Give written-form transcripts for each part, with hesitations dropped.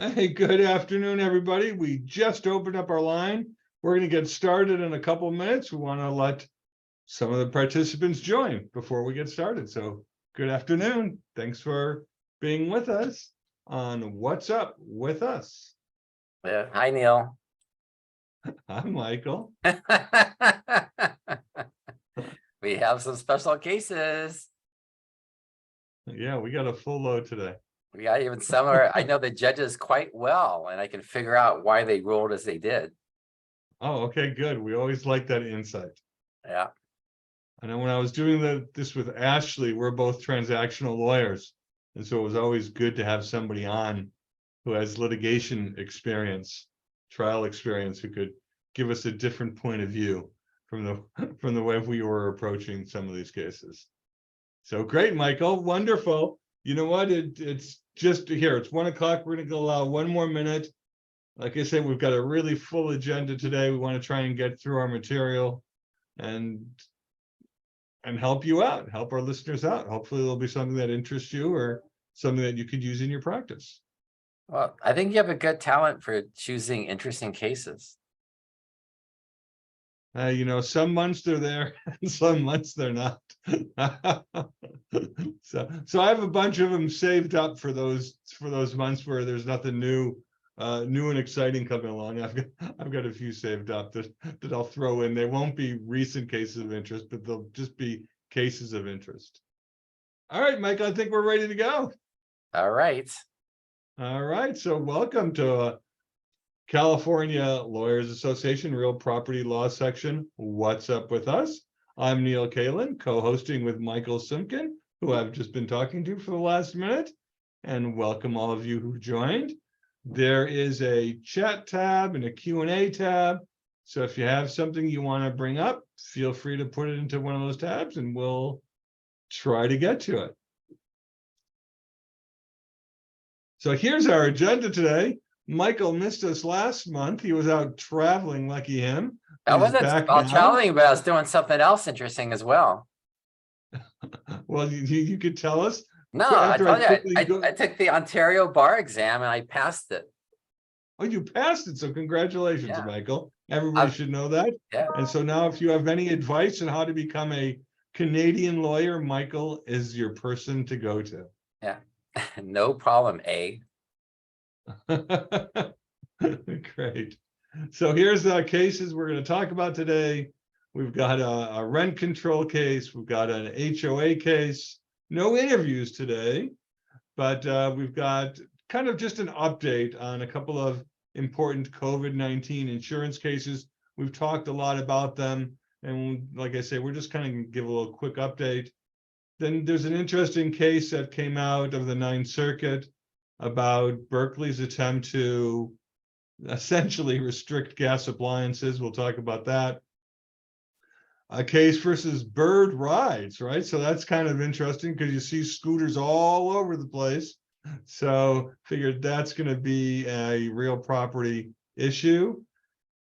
Hey, good afternoon, everybody. We just opened up our line. We're going to get started in a couple minutes. We want to let some of the participants join before we get started. So, good afternoon. Thanks for being with us on What's Up with Us. Yeah. Hi, Neil. I'm Michael. We have some special cases. Yeah, we got a full load today. We got even some are, I know the judges quite well, and I can figure out why they ruled as they did. Oh, okay, good. We always like that insight. Yeah. I know when I was doing this with Ashley, we're both transactional lawyers. And so it was always good to have somebody on who has litigation experience, trial experience, who could give us a different point of view from the way we were approaching some of these cases. So great, Michael, wonderful. You know what? It's just here. It's 1 o'clock. We're going to allow one more minute. Like I said, we've got a really full agenda today. We want to try and get through our material and help you out, help our listeners out. Hopefully there'll be something that interests you or something that you could use in your practice. Well, I think you have a good talent for choosing interesting cases. Some months they're there, and some months they're not. So I have a bunch of them saved up for those months where there's nothing new and exciting coming along. I've got a few saved up that I'll throw in. They won't be recent cases of interest, but they'll just be cases of interest. All right, Michael, I think we're ready to go. All right. All right, so welcome to California Lawyers Association Real Property Law Section. What's up with us? I'm Neil Kalin, co-hosting with Michael Simkin, who I've just been talking to for the last minute. And welcome all of you who joined. There is a chat tab and a Q&A tab. So if you have something you want to bring up, feel free to put it into one of those tabs and we'll try to get to it. So here's our agenda today. Michael missed us last month. He was out traveling, lucky him. I wasn't out traveling, but I was doing something else interesting as well. Well, you could tell us. No, I told you, I took the Ontario bar exam and I passed it. Oh, you passed it. So congratulations, Yeah. Michael. Everybody should know that. Yeah. And so now if you have any advice on how to become a Canadian lawyer, Michael is your person to go to. Yeah. No problem, A. Great. So here's the cases we're going to talk about today. We've got a rent control case. We've got an HOA case. No interviews today, but we've got kind of just an update on a couple of important COVID-19 insurance cases. We've talked a lot about them. And like I say, we're just kind of going to give a little quick update. Then there's an interesting case that came out of the Ninth Circuit about Berkeley's attempt to essentially restrict gas appliances. We'll talk about that. A case versus bird rides, right? So that's kind of interesting because you see scooters all over the place. So figured that's going to be a real property issue.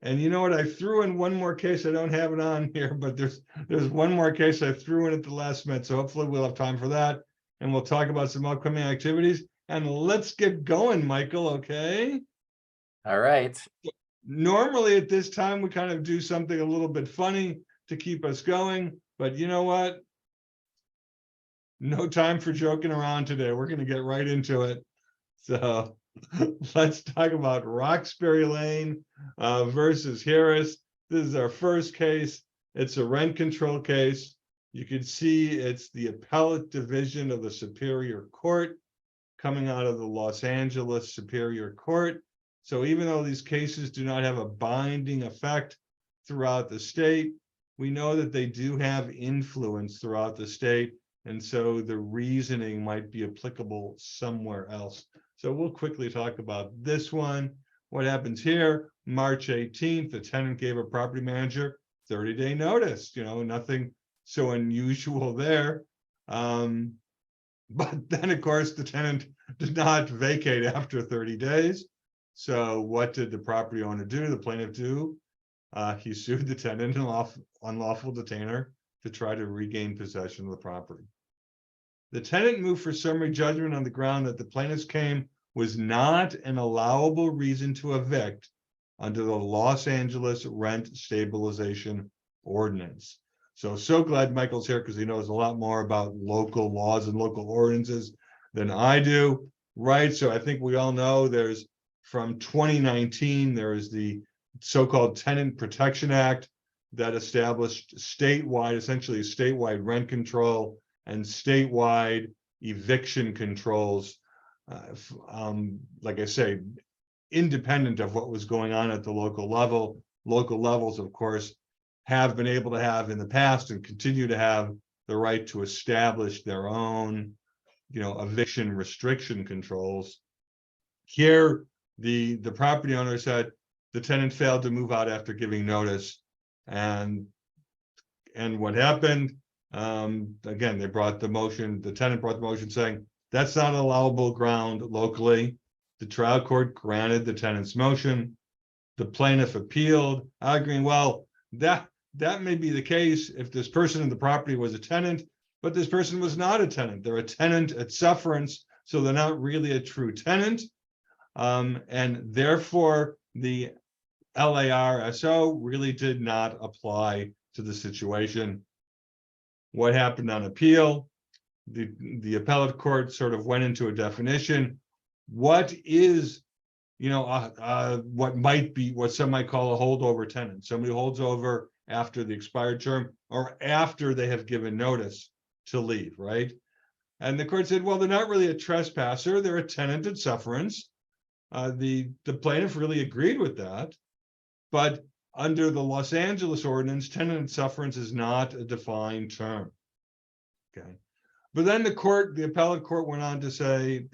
And you know what? I threw in one more case. I don't have it on here, but there's one more case I threw in at the last minute. So hopefully we'll have time for that. And we'll talk about some upcoming activities. And let's get going, Michael, okay? All right. Normally at this time, we kind of do something a little bit funny to keep us going. But you know what? No time for joking around today. We're going to get right into it. So let's talk about Roxbury Lane versus Harris. This is our first case. It's a rent control case. You can see it's the appellate division of the Superior Court coming out of the Los Angeles Superior Court. So even though these cases do not have a binding effect throughout the state, we know that they do have influence throughout the state. And so the reasoning might be applicable somewhere else. So we'll quickly talk about this one. What happens here? March 18th, the tenant gave a property manager 30-day notice. Nothing so unusual there. But then, of course, the tenant did not vacate after 30 days. So what did the property owner do? The plaintiff do? He sued the tenant, an unlawful detainer, to try to regain possession of the property. The tenant moved for summary judgment on the ground that the plaintiffs came was not an allowable reason to evict under the Los Angeles Rent Stabilization Ordinance. So glad Michael's here because he knows a lot more about local laws and local ordinances than I do, right? So I think we all know there's from 2019, there is the so-called Tenant Protection Act that established statewide, essentially statewide rent control and statewide eviction controls. Like I say, independent of what was going on at the local level. Local levels, of course, have been able to have in the past and continue to have the right to establish their own, eviction restriction controls. Here, the property owner said the tenant failed to move out after giving notice, and what happened? Again, they brought the motion. The tenant brought the motion saying that's not an allowable ground locally. The trial court granted the tenant's motion. The plaintiff appealed, arguing, well, that may be the case if this person in the property was a tenant, but this person was not a tenant. They're a tenant at sufferance, so they're not really a true tenant. And therefore, the LARSO really did not apply to the situation. What happened on appeal? The appellate court sort of went into a definition. What is, what might be what some might call a holdover tenant? Somebody holds over after the expired term or after they have given notice to leave, right? And the court said, well, they're not really a trespasser. They're a tenant at sufferance. The plaintiff really agreed with that. But under the Los Angeles ordinance, tenant at sufferance is not a defined term. Okay. But then the appellate court went on to say,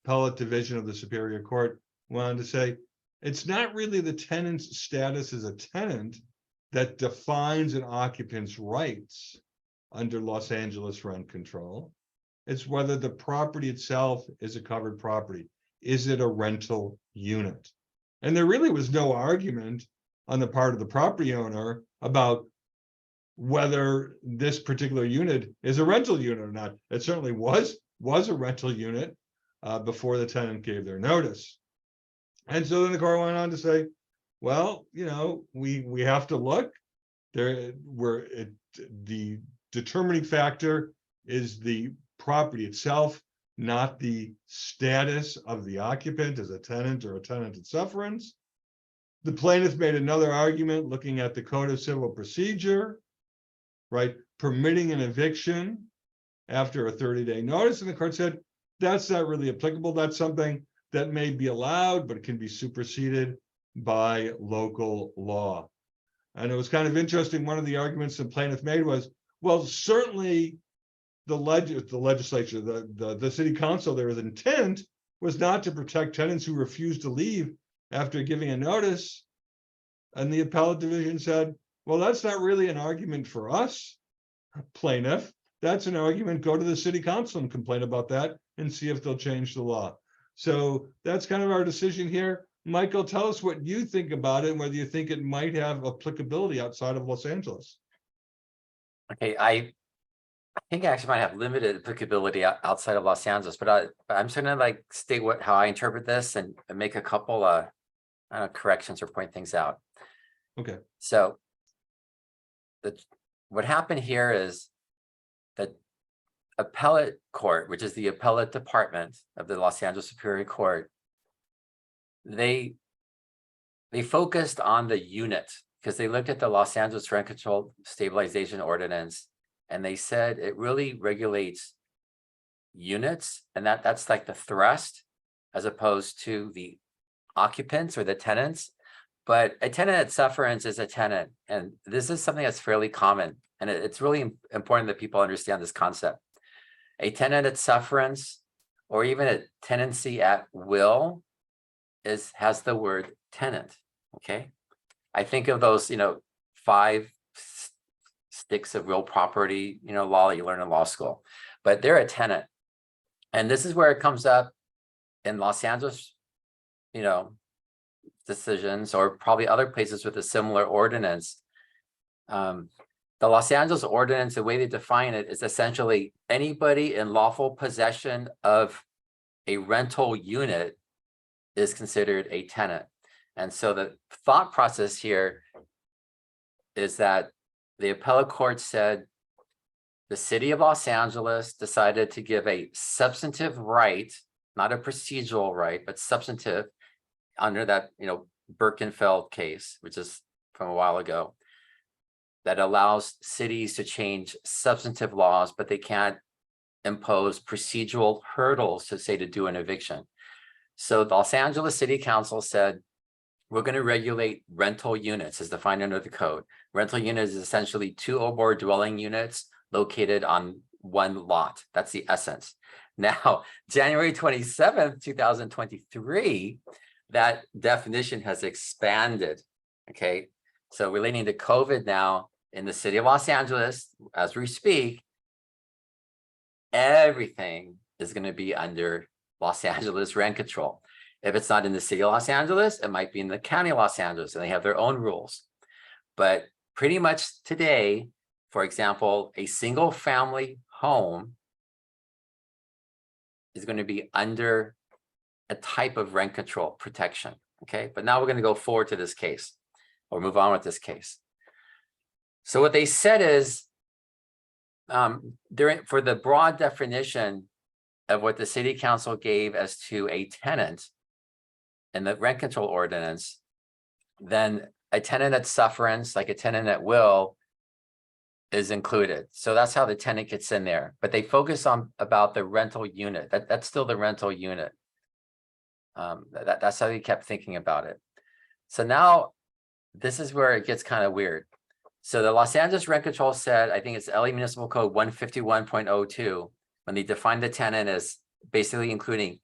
appellate division of the Superior Court went on to say, it's not really the tenant's status as a tenant that defines an occupant's rights under Los Angeles rent control. It's whether the property itself is a covered property. Is it a rental unit? And there really was no argument on the part of the property owner about whether this particular unit is a rental unit or not. It certainly was a rental unit before the tenant gave their notice. And so then the court went on to say, well, we have to look there where the determining factor is the property itself, not the status of the occupant as a tenant or a tenant at sufferance. The plaintiff made another argument looking at the Code of Civil Procedure, right, permitting an eviction after a 30-day notice. And the court said, that's not really applicable. That's something that may be allowed, but it can be superseded by local law. And it was kind of interesting. One of the arguments the plaintiff made was, well, certainly the legislature, the city council, their intent was not to protect tenants who refuse to leave after giving a notice. And the appellate division said, well, that's not really an argument for us, plaintiff. That's an argument. Go to the city council and complain about that and see if they'll change the law. So that's kind of our decision here. Michael, tell us what you think about it and whether you think it might have applicability outside of Los Angeles. Okay, I think I actually might have limited applicability outside of Los Angeles, but I'm just gonna state how I interpret this and make a couple corrections or point things out. Okay. So what happened here is that appellate court, which is the appellate department of the Los Angeles Superior Court, they focused on the unit because they looked at the Los Angeles Rent Control Stabilization Ordinance and they said it really regulates units, and that's like the thrust as opposed to the occupants or the tenants. But a tenant at sufferance is a tenant, and this is something that's fairly common, and it's really important that people understand this concept. A tenant at sufferance, or even a tenancy at will, has the word tenant. Okay, I think of those 5 sticks of real property law that you learn in law school, but they're a tenant, and this is where it comes up in Los Angeles decisions, or probably other places with a similar ordinance. The Los Angeles ordinance, the way they define it is essentially anybody in lawful possession of a rental unit is considered a tenant. And so the thought process here is that the appellate court said the city of Los Angeles decided to give a substantive right, not a procedural right, but substantive under that, Birkenfeld case, which is from a while ago, that allows cities to change substantive laws, but they can't impose procedural hurdles to say to do an eviction. So the Los Angeles City Council said, we're going to regulate rental units as defined under the code. Rental units is essentially 2 or more dwelling units located on one lot. That's the essence. Now, January 27th, 2023, that definition has expanded. Okay, so relating to COVID now in the city of Los Angeles, as we speak, everything is going to be under Los Angeles rent control. If it's not in the city of Los Angeles, it might be in the county of Los Angeles, and they have their own rules. But pretty much today, for example, a single family home is going to be under a type of rent control protection. Okay, but now we're going to go forward to this case or move on with this case. So what they said is, for the broad definition of what the city council gave as to a tenant in the rent control ordinance, then a tenant at sufferance, like a tenant at will, is included. So that's how the tenant gets in there. But they focus on about the rental unit. That's still the rental unit. That's how they kept thinking about it. So now this is where it gets kind of weird. So the Los Angeles rent control said, I think it's LA Municipal Code 151.02, when they defined the tenant as basically including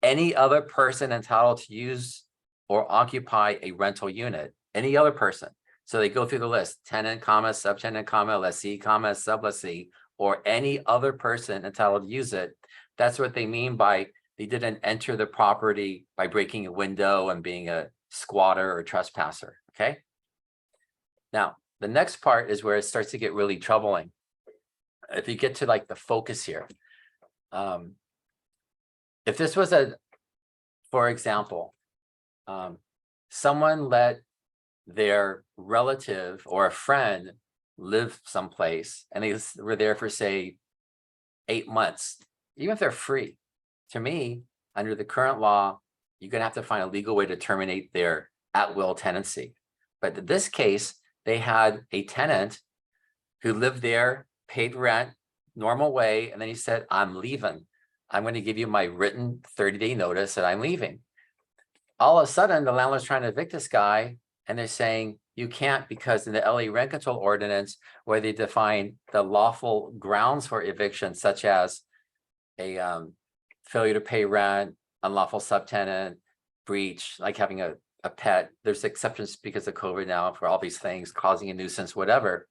any other person entitled to use or occupy a rental unit, any other person. So they go through the list: tenant, comma, subtenant, comma, lessee, comma, sublessee, or any other person entitled to use it. That's what they mean by they didn't enter the property by breaking a window and being a squatter or trespasser. Okay. Now, the next part is where it starts to get really troubling. If you get to like the focus here, if this was for example, someone let their relative or a friend live someplace and they were there for, say, 8 months, even if they're free, to me, under the current law, you're going to have to find a legal way to terminate their at-will tenancy. But in this case, they had a tenant who lived there, paid rent, normal way, and then he said, I'm leaving. I'm going to give you my written 30-day notice that I'm leaving. All of a sudden, the landlord's trying to evict this guy, and they're saying, you can't, because in the LA rent control ordinance, where they define the lawful grounds for eviction, such as a failure to pay rent, unlawful subtenant, breach, like having a pet. There's exceptions because of COVID now for all these things, causing a nuisance, whatever.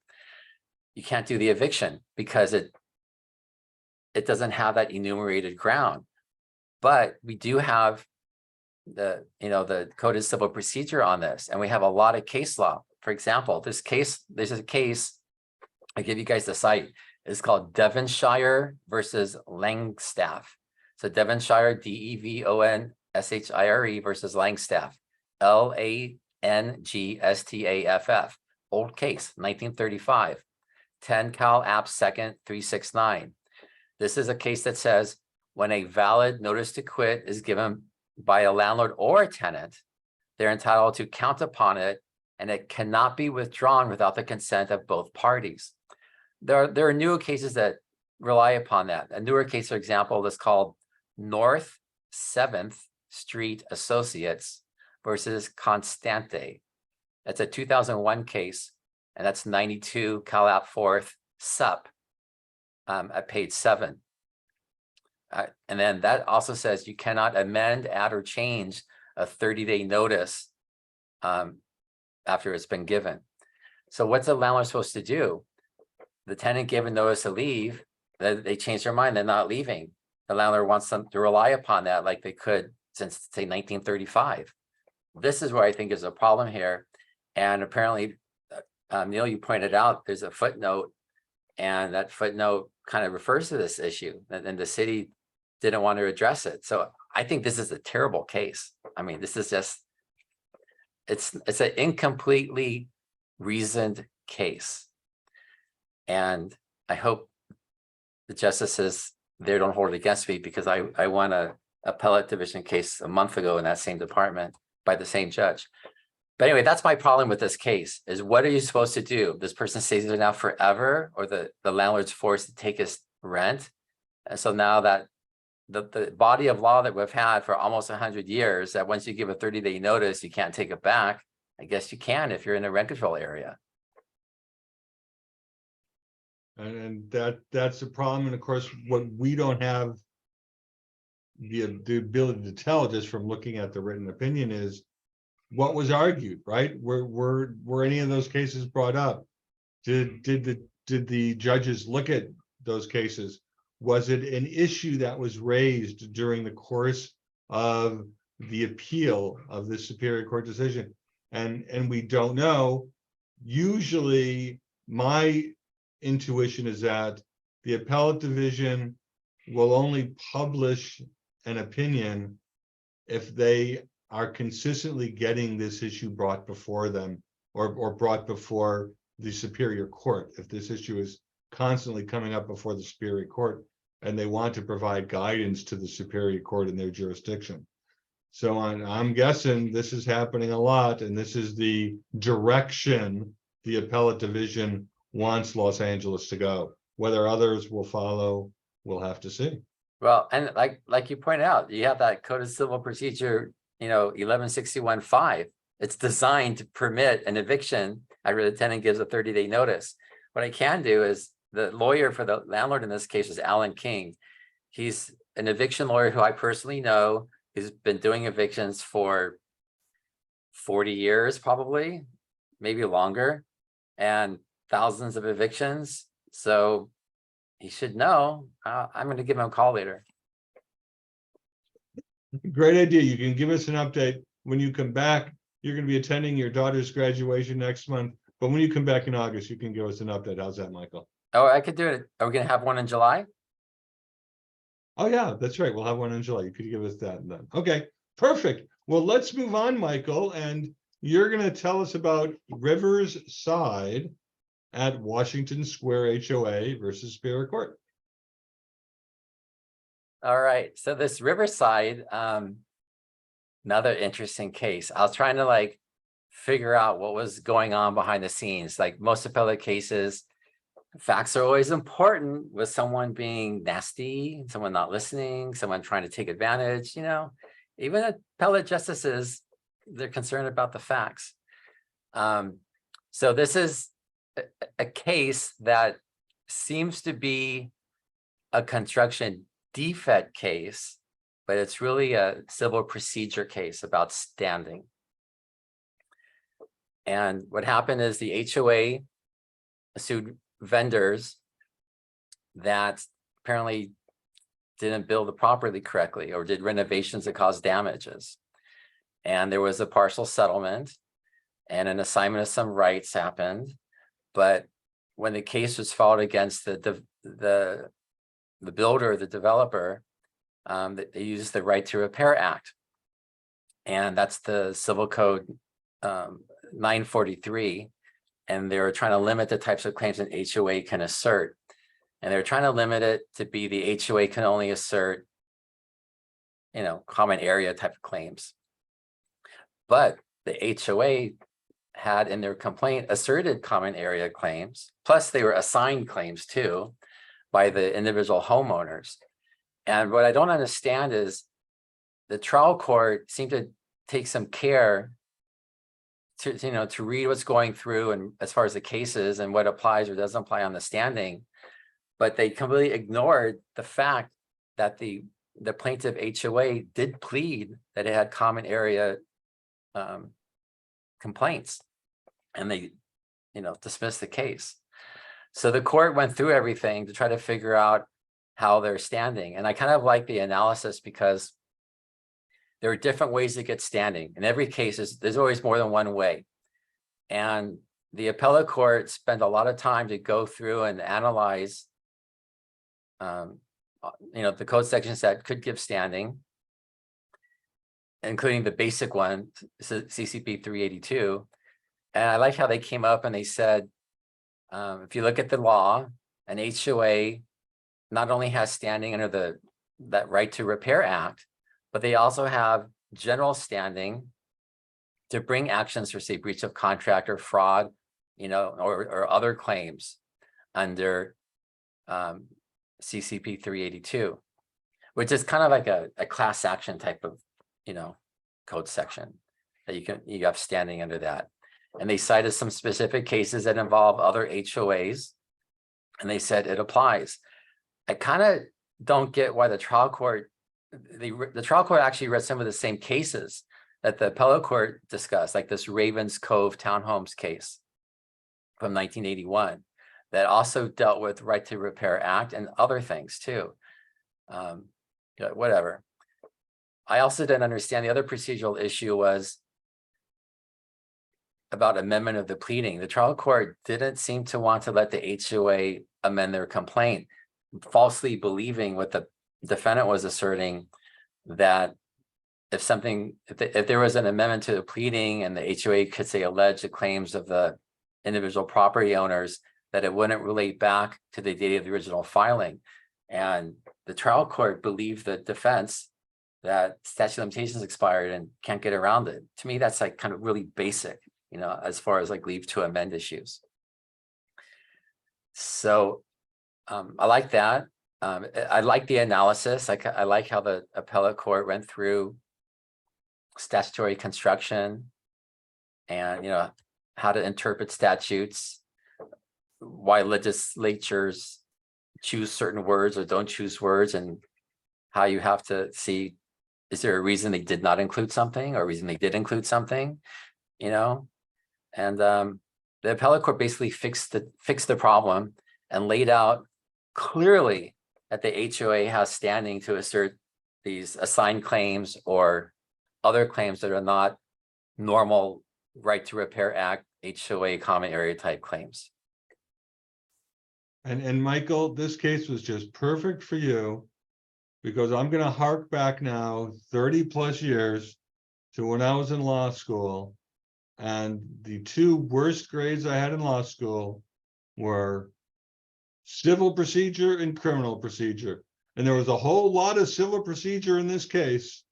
You can't do the eviction because it doesn't have that enumerated ground. But we do have the Code of Civil Procedure on this, and we have a lot of case law. For example, there's a case, I give you guys the site. It's called Devonshire versus Langstaff. So Devonshire, DEVONSHIRE versus Langstaff, LANGSTAFF. Old case, 1935, 10 Cal App 2nd 369. This is a case that says when a valid notice to quit is given by a landlord or a tenant, they're entitled to count upon it, and it cannot be withdrawn without the consent of both parties. There are newer cases that rely upon that. A newer case, for example, is called North 7th Street Associates versus Constante. That's a 2001 case, and that's 92 Cal App 4th Sup at page 7. And then that also says you cannot amend, add, or change a 30-day notice after it's been given. So what's the landlord supposed to do? The tenant gave a notice to leave, they change their mind, they're not leaving. The landlord wants them to rely upon that like they could since, say, 1935. This is where I think is a problem here. And apparently, Neil, you pointed out there's a footnote, and that footnote kind of refers to this issue. And the city didn't want to address it. So I think this is a terrible case. I mean, this is just, it's an incompletely reasoned case. And I hope the justices there don't hold it against me, because I won a appellate division case a month ago in that same department by the same judge. But anyway, that's my problem with this case, is what are you supposed to do? This person stays there now forever, or the landlord's forced to take his rent. And so now that the body of law that we've had for almost 100 years, that once you give a 30-day notice, you can't take it back. I guess you can if you're in a rent control area. And that's the problem. And of course, what we don't have the ability to tell just from looking at the written opinion is what was argued, right? Were any of those cases brought up? Did the judges look at those cases? Was it an issue that was raised during the course of the appeal of the Superior Court decision? And we don't know. Usually my intuition is that the appellate division will only publish an opinion if they are consistently getting this issue brought before them, or brought before the Superior Court. If this issue is constantly coming up before the Superior Court and they want to provide guidance to the Superior Court in their jurisdiction. So I'm guessing this is happening a lot, and this is the direction the appellate division wants Los Angeles to go. Whether others will follow, we'll have to see. Well, and like you pointed out, you have that Code of Civil Procedure, 1161-5. It's designed to permit an eviction after the tenant gives a 30-day notice. What I can do is, the lawyer for the landlord in this case is Alan King. He's an eviction lawyer who I personally know. He's been doing evictions for 40 years, probably, maybe longer, and thousands of evictions. So he should know. I'm going to give him a call later. Great idea. You can give us an update when you come back. You're going to be attending your daughter's graduation next month, but when you come back in August, you can give us an update. How's that, Michael? Oh, I could do it. Are we going to have one in July? Oh yeah, that's right. We'll have one in July. You could give us that then. Okay, perfect. Well, let's move on, Michael, and you're going to tell us about Rivers Side at Washington Square HOA versus Superior Court. All right. So this Riverside, another interesting case. I was trying to figure out what was going on behind the scenes. Like most appellate cases, facts are always important, with someone being nasty, someone not listening, someone trying to take advantage. Even appellate justices, they're concerned about the facts. So this is a case that seems to be a construction defect case, but it's really a civil procedure case about standing. And what happened is the HOA sued vendors that apparently didn't build the property correctly, or did renovations that caused damages. And there was a partial settlement and an assignment of some rights happened. But when the case was filed against the builder, the developer, they used the Right to Repair Act. And that's the Civil Code 943. And they were trying to limit the types of claims an HOA can assert. And they're trying to limit it to be the HOA can only assert, common area type of claims. But the HOA had in their complaint asserted common area claims, plus they were assigned claims too by the individual homeowners. And what I don't understand is the trial court seemed to take some care to read what's going through, and as far as the cases and what applies or doesn't apply on the standing, but they completely ignored the fact that the plaintiff HOA did plead that it had common area complaints, and they dismissed the case. So the court went through everything to try to figure out how they're standing. And I kind of like the analysis, because there are different ways to get standing. In every case, there's always more than one way. And the appellate court spent a lot of time to go through and analyze the code sections that could give standing, including the basic one, CCP 382. And I like how they came up and they said, if you look at the law, an HOA not only has standing under that Right to Repair Act, but they also have general standing to bring actions for, say, breach of contract or fraud, or other claims under CCP 382, which is kind of like a class action type of, code section that you have standing under that. And they cited some specific cases that involve other HOAs, and they said it applies. I kind of don't get why the trial court actually read some of the same cases that the appellate court discussed, like this Ravens Cove Townhomes case from 1981 that also dealt with Right to Repair Act and other things too. Whatever. I also didn't understand the other procedural issue was about amendment of the pleading. The trial court didn't seem to want to let the HOA amend their complaint, falsely believing what the defendant was asserting, that if there was an amendment to the pleading and the HOA could say allege the claims of the individual property owners, that it wouldn't relate back to the date of the original filing. And the trial court believed the defense that statute of limitations expired and can't get around it. To me, that's like kind of really basic, as far as like leave to amend issues. So I like that. I like the analysis. I like how the appellate court went through statutory construction and, how to interpret statutes, why legislatures choose certain words or don't choose words, and how you have to see, is there a reason they did not include something or a reason they did include something, and the appellate court basically fixed the problem and laid out clearly that the HOA has standing to assert these assigned claims or other claims that are not normal Right to Repair Act HOA common area type claims. And Michael, this case was just perfect for you, because I'm going to hark back now 30 plus years to when I was in law school. And the two worst grades I had in law school were civil procedure and criminal procedure. And there was a whole lot of civil procedure in this case,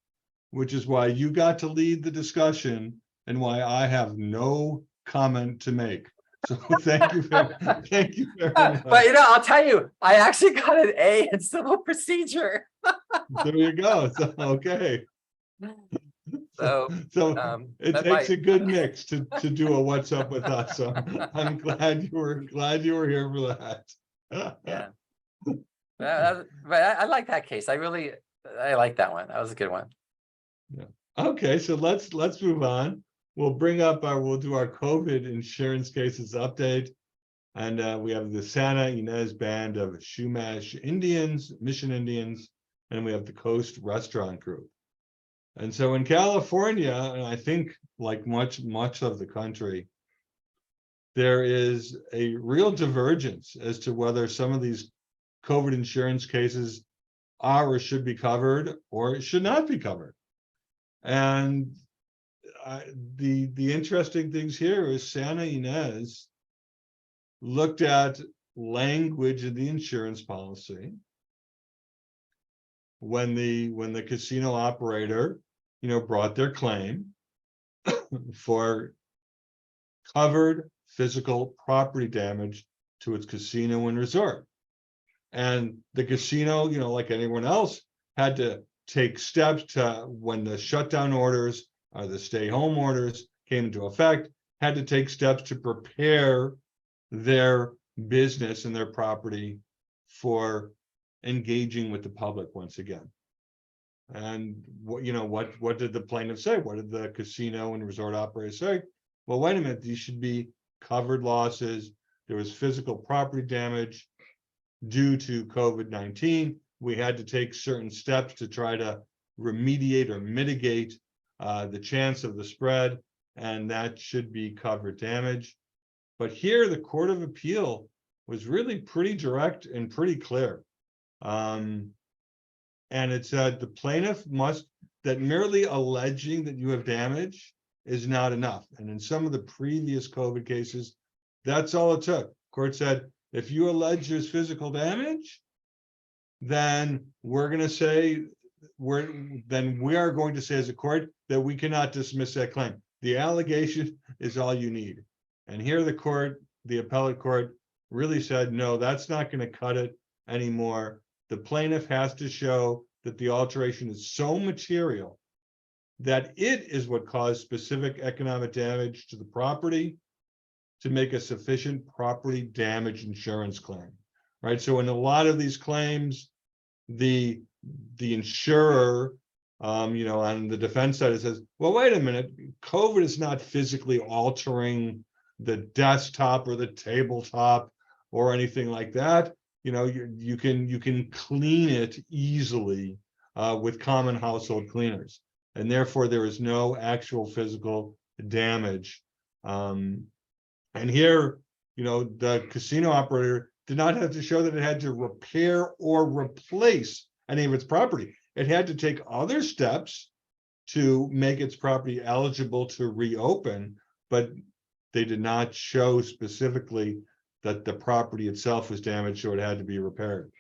which is why you got to lead the discussion and why I have no comment to make. So thank you very much. But I'll tell you, I actually got an A in civil procedure. There you go. So, okay. So it takes a good mix to do a what's up with us. So I'm glad you were here for that. Yeah. But I like that case. I like that one. That was a good one. Yeah. Okay, so let's move on. We'll we'll do our COVID insurance cases update. And we have the Santa Ynez Band of Chumash Indians, Mission Indians, and we have the Coast Restaurant Group. And so in California, and I think like much of the country, there is a real divergence as to whether some of these COVID insurance cases are or should be covered or should not be covered. And the interesting things here is Santa Ynez looked at language in the insurance policy when the casino operator, brought their claim for covered physical property damage to its casino and resort. And the casino, like anyone else, had to take steps to, when the shutdown orders or the stay-home orders came into effect, had to take steps to prepare their business and their property for engaging with the public once again. And what did the plaintiff say? What did the casino and resort operator say? Well, wait a minute, these should be covered losses. There was physical property damage due to COVID-19. We had to take certain steps to try to remediate or mitigate the chance of the spread, and that should be covered damage. But here, the Court of Appeal was really pretty direct and pretty clear. And it said the plaintiff must, that merely alleging that you have damage is not enough. And in some of the previous COVID cases, that's all it took. Court said, if you allege there's physical damage, then we're going to say, we are going to say as a court that we cannot dismiss that claim. The allegation is all you need. And here the court, the appellate court, really said, no, that's not going to cut it anymore. The plaintiff has to show that the alteration is so material that it is what caused specific economic damage to the property to make a sufficient property damage insurance claim, right? So in a lot of these claims, the insurer, on the defense side, it says, well, wait a minute, COVID is not physically altering the desktop or the tabletop or anything like that. You can clean it easily with common household cleaners, and therefore there is no actual physical damage. And here, the casino operator did not have to show that it had to repair or replace any of its property. It had to take other steps to make its property eligible to reopen, but they did not show specifically that the property itself was damaged, so it had to be repaired.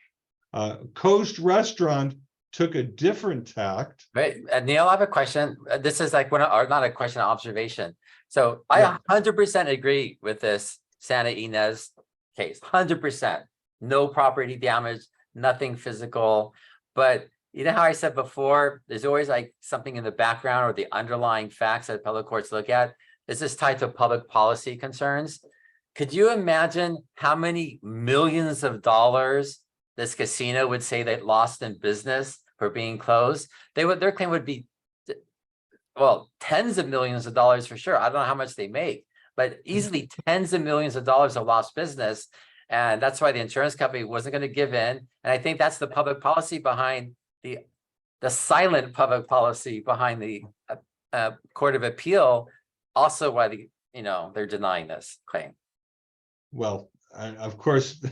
Coast Restaurant took a different tact. Right, Neil, I have a question. This is like or not a question, observation. So Yeah. I 100% agree with this Santa Ynez case, 100%. No property damage, nothing physical. But you know how I said before, there's always like something in the background or the underlying facts that appellate courts look at. This is tied to public policy concerns. Could you imagine how many millions of dollars this casino would say they lost in business for being closed? Their claim would be, well, tens of millions of dollars for sure. I don't know how much they make, but easily tens of millions of dollars of lost business. And that's why the insurance company wasn't going to give in. And I think that's the public policy behind the silent public policy behind the Court of Appeal. Also why they're denying this claim. Well, of course,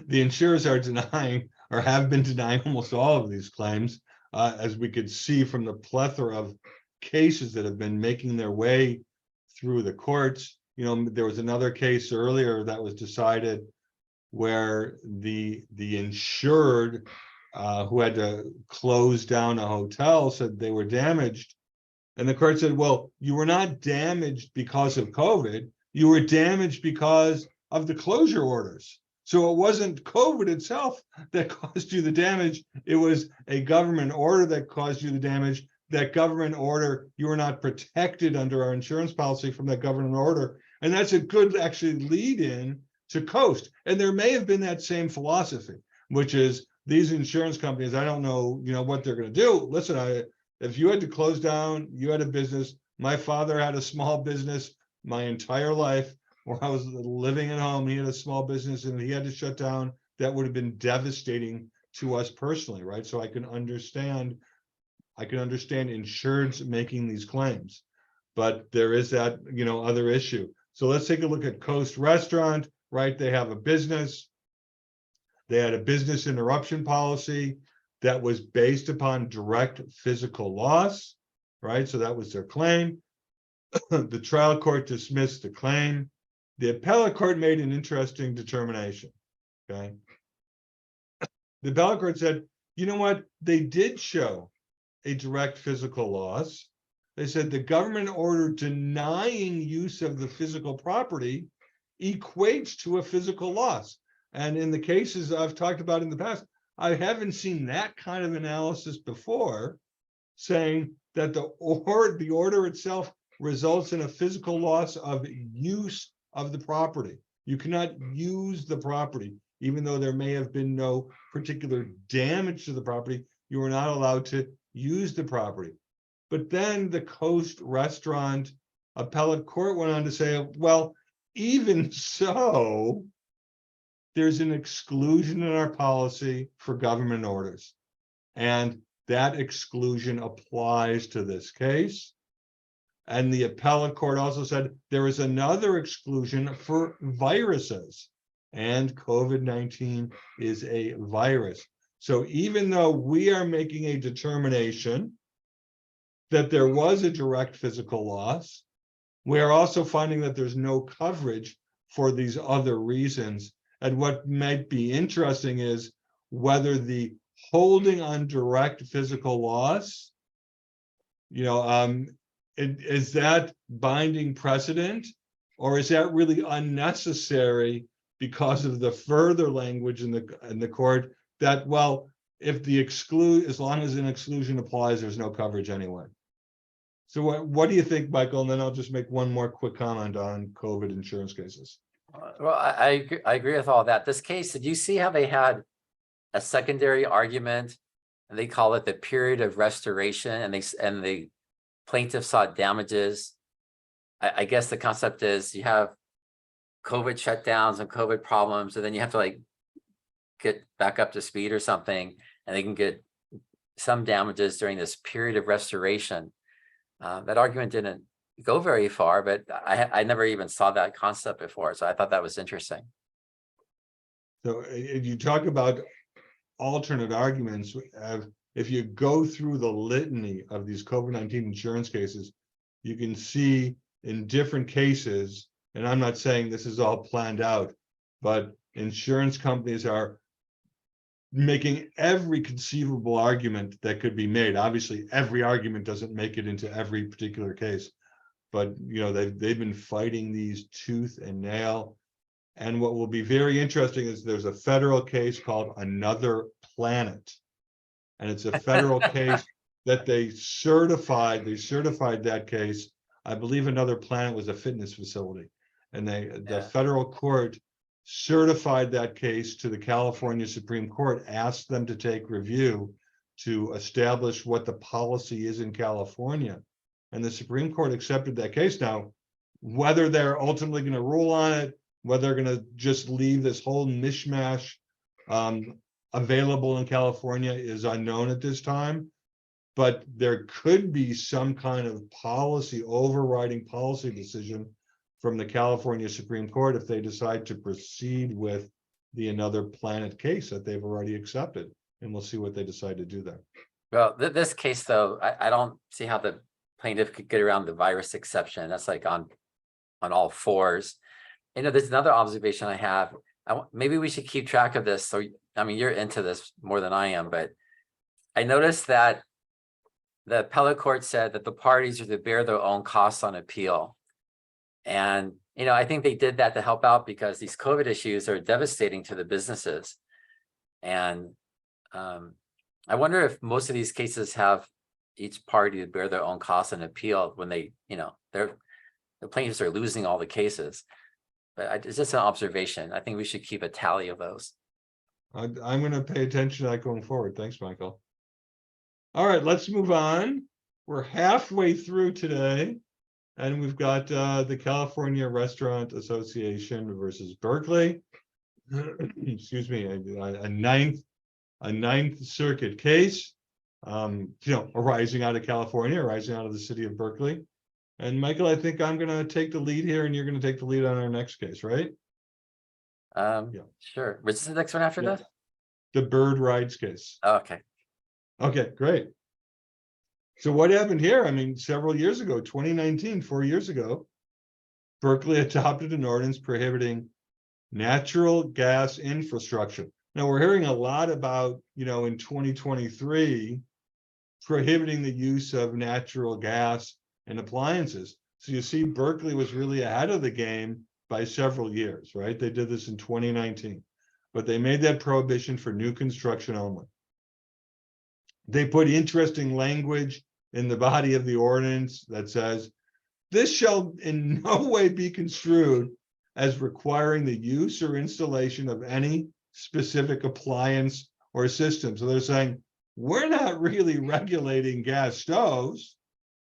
the insurers are denying or have been denying almost all of these claims, as we could see from the plethora of cases that have been making their way through the courts. There was another case earlier that was decided where the insured who had to close down a hotel said they were damaged. And the court said, well, you were not damaged because of COVID. You were damaged because of the closure orders. So it wasn't COVID itself that caused you the damage. It was a government order that caused you the damage. That government order, you were not protected under our insurance policy from that government order. And that's a good actually lead in to Coast. And there may have been that same philosophy, which is these insurance companies, I don't know, what they're going to do. Listen, if you had to close down, you had a business. My father had a small business my entire life where I was living at home. He had a small business and he had to shut down. That would have been devastating to us personally, right? So I can understand insureds making these claims, but there is that, other issue. So let's take a look at Coast Restaurant, right? They have a business. They had a business interruption policy that was based upon direct physical loss, right? So that was their claim. The trial court dismissed the claim. The appellate court made an interesting determination, okay? The appellate court said, you know what? They did show a direct physical loss. They said the government order denying use of the physical property equates to a physical loss. And in the cases I've talked about in the past, I haven't seen that kind of analysis before, saying that the order itself results in a physical loss of use of the property. You cannot use the property, even though there may have been no particular damage to the property. You are not allowed to use the property. But then the Coast Restaurant appellate court went on to say, well, even so, there's an exclusion in our policy for government orders. And that exclusion applies to this case. And the appellate court also said there is another exclusion for viruses. And COVID-19 is a virus. So even though we are making a determination that there was a direct physical loss, we are also finding that there's no coverage for these other reasons. And what might be interesting is whether the holding on direct physical loss, is that binding precedent, or is that really unnecessary because of the further language in the court that, well, if the as long as an exclusion applies, there's no coverage anyway. So what do you think, Michael? And then I'll just make one more quick comment on COVID insurance cases. Well, I agree with all that. This case, did you see how they had a secondary argument, and they call it the period of restoration, and the plaintiff sought damages? I guess the concept is you have COVID shutdowns and COVID problems, and then you have to like get back up to speed or something, and they can get some damages during this period of restoration. That argument didn't go very far, but I never even saw that concept before, so I thought that was interesting. So if you talk about alternate arguments, if you go through the litany of these COVID-19 insurance cases, you can see in different cases, and I'm not saying this is all planned out, but insurance companies are making every conceivable argument that could be made. Obviously, every argument doesn't make it into every particular case, but they've been fighting these tooth and nail. And what will be very interesting is there's a federal case called Another Planet, and it's a federal case that they certified. They certified that case. I believe Another Planet was a fitness facility, and the federal court certified that case to the California Supreme Court, asked them to take review to establish what the policy is in California. And the Supreme Court accepted that case. Now, whether they're ultimately going to rule on it, whether they're going to just leave this whole mishmash available in California is unknown at this time. But there could be some kind of overriding policy decision from the California Supreme Court if they decide to proceed with the Another Planet case that they've already accepted. And we'll see what they decide to do there. Well, this case, though, I don't see how the plaintiff could get around the virus exception. That's like on all fours. There's another observation I have. Maybe we should keep track of this. So, I mean, you're into this more than I am, but I noticed that the appellate court said that the parties are to bear their own costs on appeal. And, I think they did that to help out because these COVID issues are devastating to the businesses. And I wonder if most of these cases have each party to bear their own costs on appeal when they, the plaintiffs are losing all the cases. But it's just an observation. I think we should keep a tally of those. I'm going to pay attention to that going forward. Thanks, Michael. All right, let's move on. We're halfway through today, and we've got the California Restaurant Association versus Berkeley. Excuse me, a ninth circuit case, arising out of California, arising out of the city of Berkeley. And Michael, I think I'm going to take the lead here, and you're going to take the lead on our next case, right? Sure. Which is the next one after that? The Bird Rides case. Oh, okay. Okay, great. So what happened here? I mean, several years ago, 2019, 4 years ago, Berkeley adopted an ordinance prohibiting natural gas infrastructure. Now we're hearing a lot about, in 2023, prohibiting the use of natural gas in appliances. So you see, Berkeley was really ahead of the game by several years, right? They did this in 2019, but they made that prohibition for new construction only. They put interesting language in the body of the ordinance that says, this shall in no way be construed as requiring the use or installation of any specific appliance or system. So they're saying, we're not really regulating gas stoves.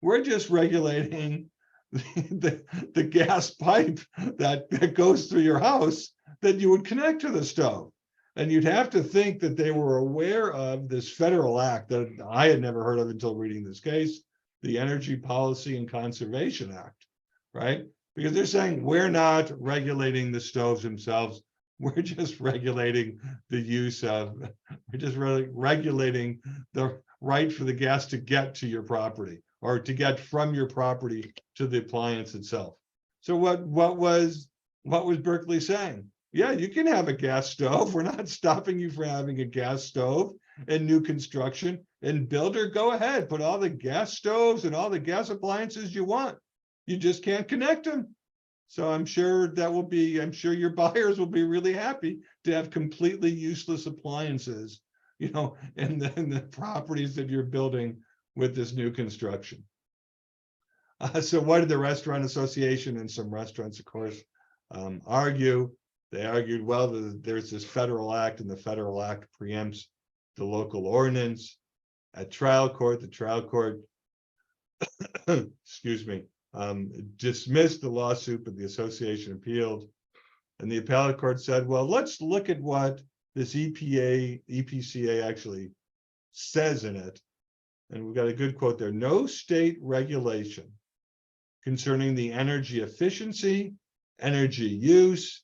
We're just regulating the gas pipe that goes through your house that you would connect to the stove. And you'd have to think that they were aware of this federal act that I had never heard of until reading this case, the Energy Policy and Conservation Act, right? Because they're saying we're not regulating the stoves themselves. we're just regulating the use of, we're just really regulating the right for the gas to get to your property or to get from your property to the appliance itself. So what was Berkeley saying? Yeah, you can have a gas stove. We're not stopping you from having a gas stove in new construction. And builder, go ahead, put all the gas stoves and all the gas appliances you want. You just can't connect them. So I'm sure I'm sure your buyers will be really happy to have completely useless appliances, in the properties that you're building with this new construction. So what did the Restaurant Association and some restaurants, of course, argue? They argued, well, there's this federal act and the federal act preempts the local ordinance. At trial court, the trial court, excuse me, dismissed the lawsuit, but the association appealed. And the appellate court said, well, let's look at what this EPCA actually says in it. And we've got a good quote there. No state regulation concerning the energy efficiency, energy use,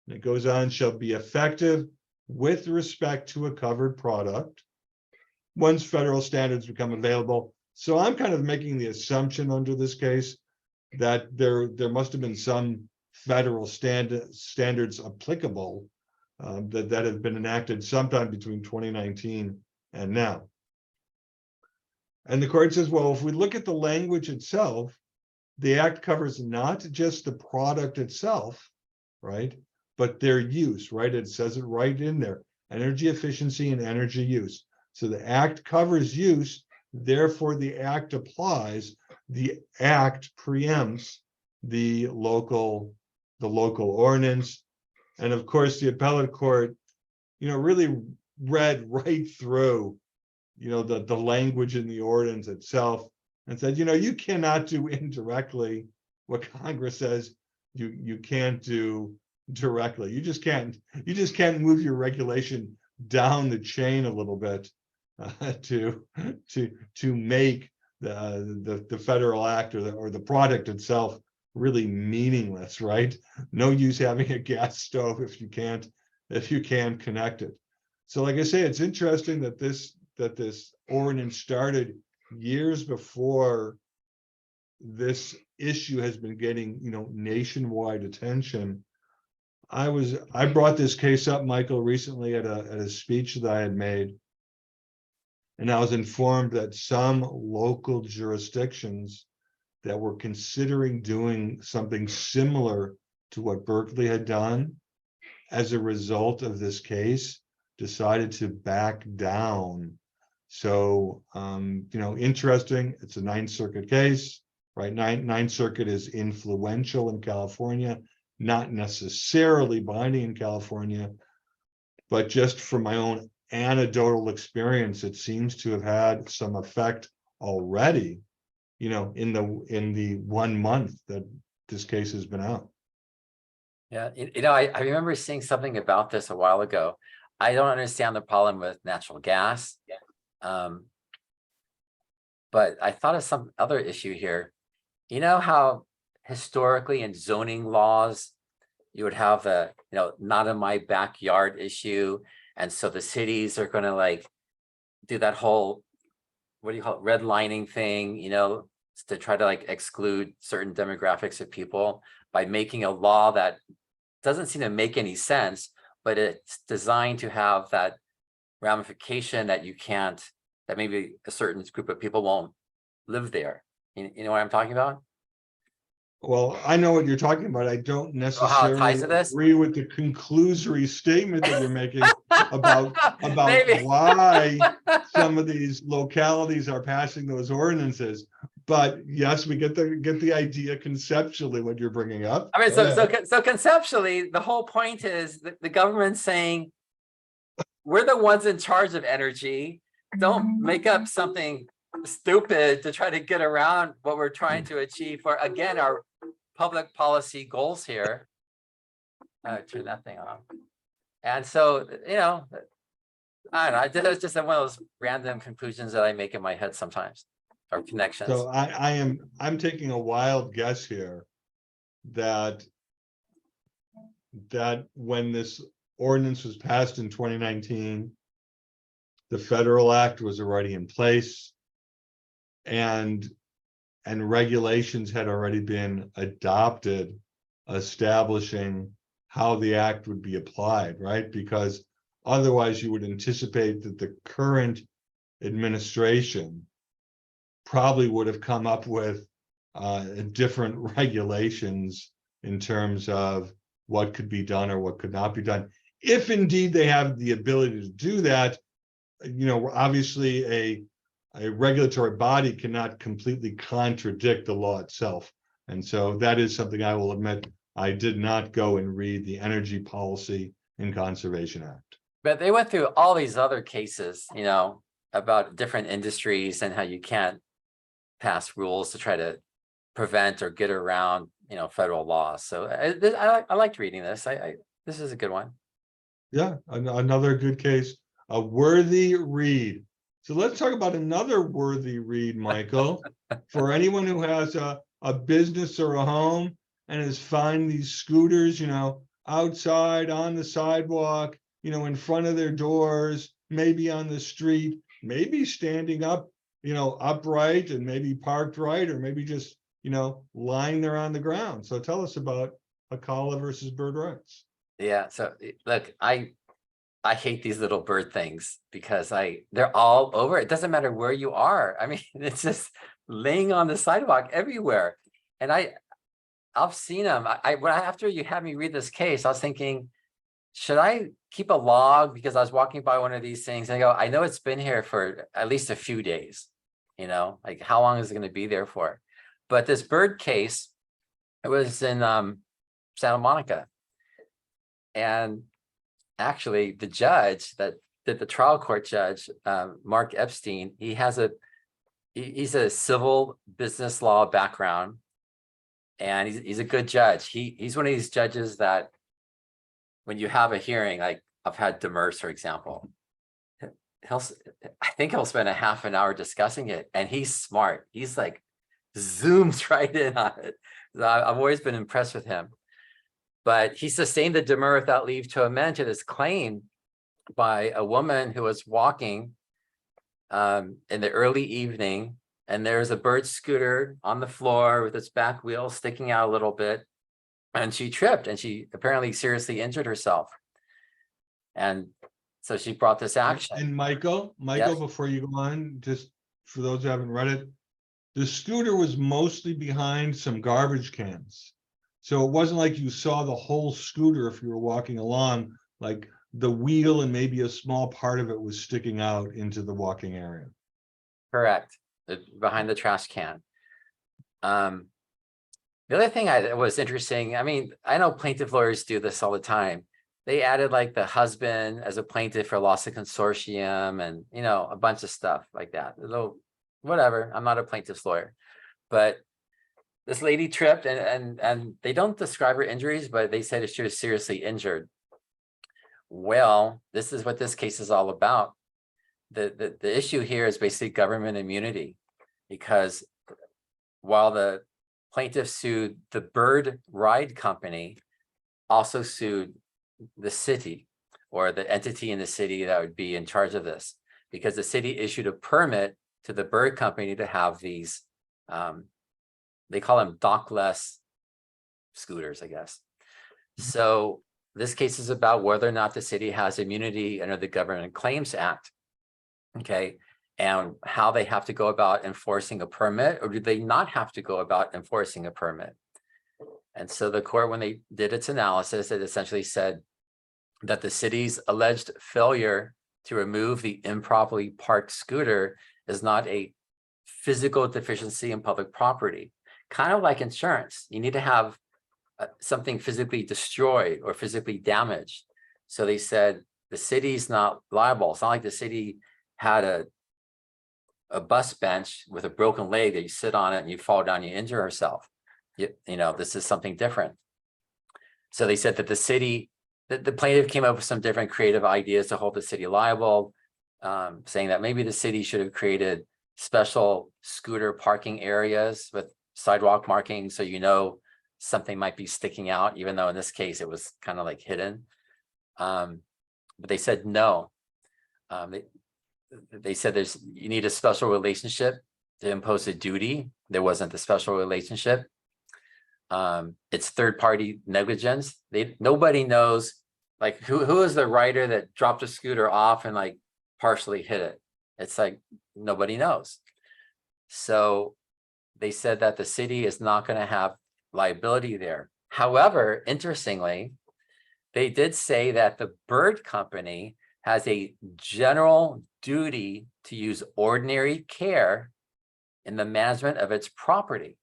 and it goes on, shall be effective with respect to a covered product once federal standards become available. So I'm kind of making the assumption under this case that there must have been some federal standards applicable that have been enacted sometime between 2019 and now. And the court says, well, if we look at the language itself, the act covers not just the product itself, right, but their use, right? It says it right in there, energy efficiency and energy use. So the act covers use, therefore the act applies, the act preempts the local ordinance. And of course, the appellate court, really read right through, the language in the ordinance itself and said, you cannot do indirectly what Congress says you can't do directly. You just can't move your regulation down the chain a little bit to make the federal act or the product itself really meaningless, right? No use having a gas stove if you can't connect it. So like I say, it's interesting that this ordinance started years before this issue has been getting nationwide attention. I brought this case up, Michael, recently at a speech that I had made, and I was informed that some local jurisdictions that were considering doing something similar to what Berkeley had done as a result of this case decided to back down. So, interesting. It's a Ninth Circuit case, right? Ninth Circuit is influential in California, not necessarily binding in California, but just from my own anecdotal experience, it seems to have had some effect already, in the 1 month that this case has been out. Yeah, I remember seeing something about this a while ago. I don't understand the problem with natural gas. But I thought of some other issue here. You know how historically in zoning laws, you would have the, not in my backyard issue. And so the cities are going to do that whole, what do you call it, redlining thing, to try to exclude certain demographics of people by making a law that doesn't seem to make any sense, but it's designed to have that ramification that that maybe a certain group of people won't live there. You know what I'm talking about? Well, I know what you're talking about. I don't necessarily agree with the conclusory statement that you're making about why some of these localities are passing those ordinances. But yes, we get the idea conceptually what you're bringing up. I mean, so conceptually, the whole point is that the government's saying we're the ones in charge of energy. Don't make up something stupid to try to get around what we're trying to achieve for, again, our public policy goals here. Turn that thing off. And so, I don't know, it's just one of those random conclusions that I make in my head sometimes, or connections. So I'm taking a wild guess here that when this ordinance was passed in 2019. The federal act was already in place, and regulations had already been adopted, establishing how the act would be applied, right? Because otherwise you would anticipate that the current administration probably would have come up with different regulations in terms of what could be done or what could not be done. If indeed they have the ability to do that, you know, obviously a regulatory body cannot completely contradict the law itself. And so that is something I will admit, I did not go and read the Energy Policy and Conservation Act. But they went through all these other cases, you know, about different industries and how you can't pass rules to try to prevent or get around, you know, federal laws. So I liked reading this. This is a good one. Yeah, another good case, a worthy read. So let's talk about another worthy read, Michael. For anyone who has a business or a home and is finding these scooters, you know, outside on the sidewalk, you know, in front of their doors, maybe on the street, maybe standing up, you know, upright and maybe parked right, or maybe just, you know, lying there on the ground. So tell us about Akala versus bird rights. Yeah. So look, I hate these little bird things because they're all over. It doesn't matter where you are. I mean, it's just laying on the sidewalk everywhere. And I've seen them. After you had me read this case, I was thinking, should I keep a log? Because I was walking by one of these things and I go, I know it's been here for at least a few days, you know, like how long is it going to be there for? But this bird case, it was in Santa Monica. And actually the judge the trial court judge, Mark Epstein, he's a civil business law background, and he's a good judge. He's one of these judges that when you have a hearing, like I've had Demers, for example, I think he'll spend a half an hour discussing it, and he's smart. He's like zooms right in on it. So I've always been impressed with him. But he sustained the demur without leave to amend to this claim by a woman who was walking in the early evening, and there's a bird scooter on the floor with its back wheel sticking out a little bit, and she tripped and she apparently seriously injured herself. And so she brought this action. And Michael, Yes. before you go on, just for those who haven't read it, the scooter was mostly behind some garbage cans. So it wasn't like you saw the whole scooter if you were walking along, like the wheel and maybe a small part of it was sticking out into the walking area. Correct. Behind the trash can. The other thing that was interesting, I mean, I know plaintiff lawyers do this all the time. They added like the husband as a plaintiff for loss of consortium and, you know, a bunch of stuff like that. Although, whatever, I'm not a plaintiff's lawyer, but this lady tripped and they don't describe her injuries, but they said she was seriously injured. Well, this is what this case is all about. The issue here is basically government immunity, because while the plaintiff sued the bird ride company, also sued the city or the entity in the city that would be in charge of this, because the city issued a permit to the bird company to have these, they call them dockless scooters, I guess. So this case is about whether or not the city has immunity under the Government Claims Act, okay, and how they have to go about enforcing a permit, or do they not have to go about enforcing a permit? And so the court, when they did its analysis, it essentially said that the city's alleged failure to remove the improperly parked scooter is not a physical deficiency in public property. Kind of like insurance, you need to have something physically destroyed or physically damaged. So they said the city's not liable. It's not like the city had a bus bench with a broken leg that you sit on it and you fall down, you injure yourself. You know, this is something different. So they said that the city, the plaintiff came up with some different creative ideas to hold the city liable, saying that maybe the city should have created special scooter parking areas with sidewalk markings, so you know something might be sticking out, even though in this case it was kind of like hidden. But they said no. They said you need a special relationship to impose a duty. There wasn't the special relationship. It's third-party negligence. Nobody knows, like, who is the rider that dropped a scooter off and like partially hit it. It's like nobody knows. So they said that the city is not going to have liability there. However, interestingly, they did say that the bird company has a general duty to use ordinary care in the management of its property.